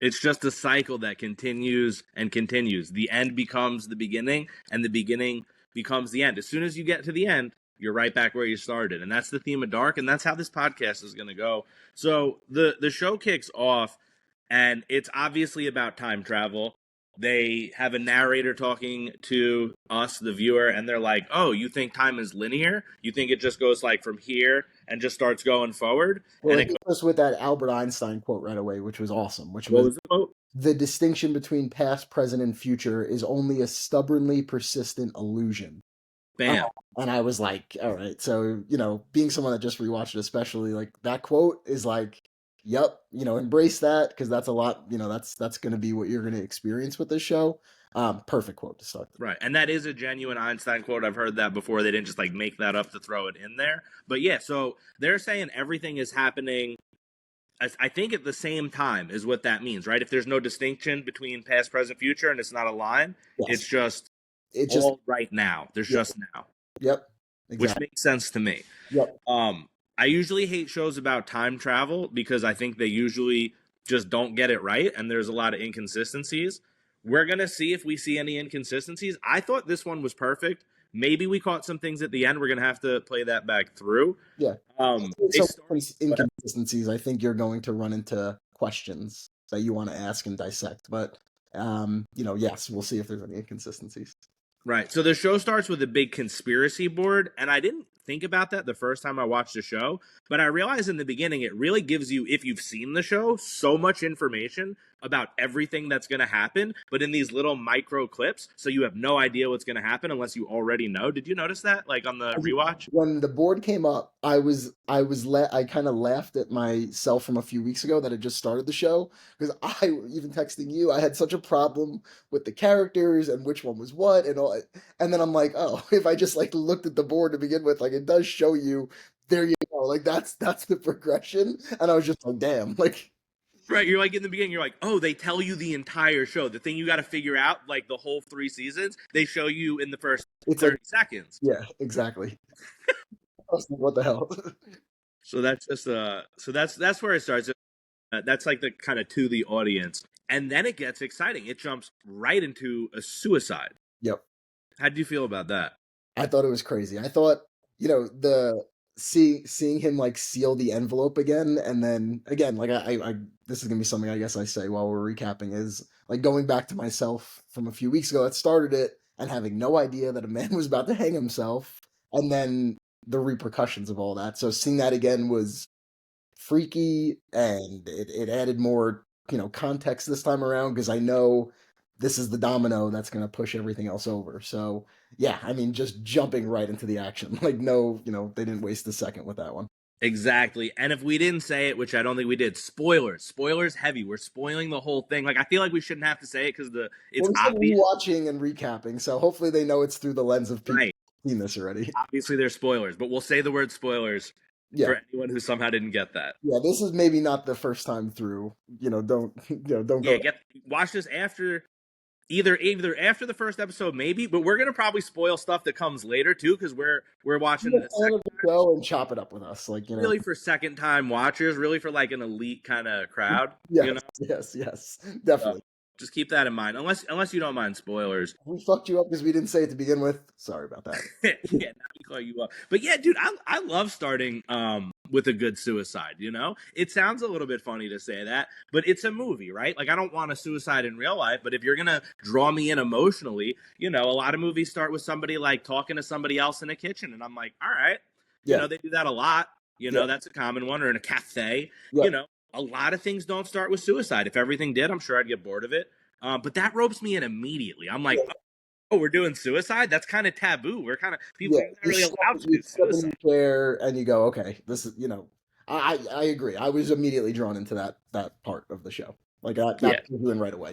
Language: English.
It's just a cycle that continues and continues. The end becomes the beginning, and the beginning becomes the end. As soon as you get to the end, you're right back where you started. And that's the theme of Dark, and that's how this podcast is going to go. So the show kicks off, and it's obviously about time travel. They have a narrator talking to us, the viewer, and they're like, "Oh, you think time is linear? You think it just goes like from here and just starts going forward?" Well, And it hit us with that Albert Einstein quote right away, which was awesome, which what was was the quote? the distinction between past, present, and future is only a stubbornly persistent illusion. Bam. And I was like, all right. So, being someone that just rewatched it, especially, like, that quote is like, yep, embrace that, because that's a lot, that's going to be what you're going to experience with this show. Perfect quote to start. Right. And that is a genuine Einstein quote. I've heard that before. They didn't just like make that up to throw it in there. But yeah, so they're saying everything is happening, I think, at the same time is what that means, right? If there's no distinction between past, present, future, and it's not a line, Yes. it's just It's just all right now. There's just now. Yep. Which Exactly. makes sense to me. Yep. I usually hate shows about time travel because I think they usually just don't get it right, and there's a lot of inconsistencies. We're going to see if we see any inconsistencies. I thought this one was perfect. Maybe we caught some things at the end. We're going to have to play that back through. Yeah. They So inconsistencies, I think you're going to run into questions that you want to ask and dissect. But, yes, we'll see if there's any inconsistencies. Right. So the show starts with a big conspiracy board, and I didn't think about that the first time I watched the show, but I realized in the beginning it really gives you, if you've seen the show, so much information about everything that's going to happen, but in these little micro clips, so you have no idea what's going to happen unless you already know. Did you notice that, like on the rewatch? When the board came up, I kind of laughed at myself from a few weeks ago that had just started the show, because I, even texting you, I had such a problem with the characters and which one was what and all. And then I'm like, oh, if I just like looked at the board to begin with, like, it does show you. There you go. Like, that's the progression. And I was just like, damn, like. Right, you're like in the beginning, you're like, oh, they tell you the entire show. The thing you got to figure out, like the whole 3 seasons, they show you in the first 30 seconds. Yeah, exactly. What the hell? So that's just that's where it starts. That's like the kind of to the audience, and then it gets exciting. It jumps right into a suicide. Yep. How do you feel about that? I thought it was crazy. I thought, the seeing him like seal the envelope again, and then again, like I this is gonna be something I guess I say while we're recapping, is like going back to myself from a few weeks ago that started it, and having no idea that a man was about to hang himself, and then the repercussions of all that. So seeing that again was freaky, and it added more, context this time around, because I know this is the domino that's going to push everything else over. So yeah, I mean, just jumping right into the action. Like, no, they didn't waste a second with that one. Exactly. And if we didn't say it, which I don't think we did, spoilers heavy. We're spoiling the whole thing. Like, I feel like we shouldn't have to say it because it's obvious. Watching and recapping, so hopefully they know it's through the lens of people who've seen this already. Obviously, there's spoilers, but we'll say the word spoilers for anyone who somehow didn't get that. Yeah, this is maybe not the first time through. Don't go. Watch this after. Either after the first episode, maybe, but we're gonna probably spoil stuff that comes later too, because we're watching the show and chop it up with us, like, really for second time watchers, really for like an elite kind of crowd. Yes, definitely. Just keep that in mind, unless you don't mind spoilers. We fucked you up because we didn't say it to begin with. Sorry about that. Yeah, now we call you up. But yeah, dude, I love starting with a good suicide. It sounds a little bit funny to say that, but it's a movie, right? Like, I don't want a suicide in real life, but if you're gonna draw me in emotionally, a lot of movies start with somebody like talking to somebody else in a kitchen, and I'm like, all right, they do that a lot. That's a common one, or in a cafe. A lot of things don't start with suicide. If everything did, I'm sure I'd get bored of it. But that ropes me in immediately. I'm like, oh, we're doing suicide? That's kind of taboo. We're kind of, people are not really allowed to do suicide. And you go, okay, this is, I agree. I was immediately drawn into that part of the show. Like, that was in right away.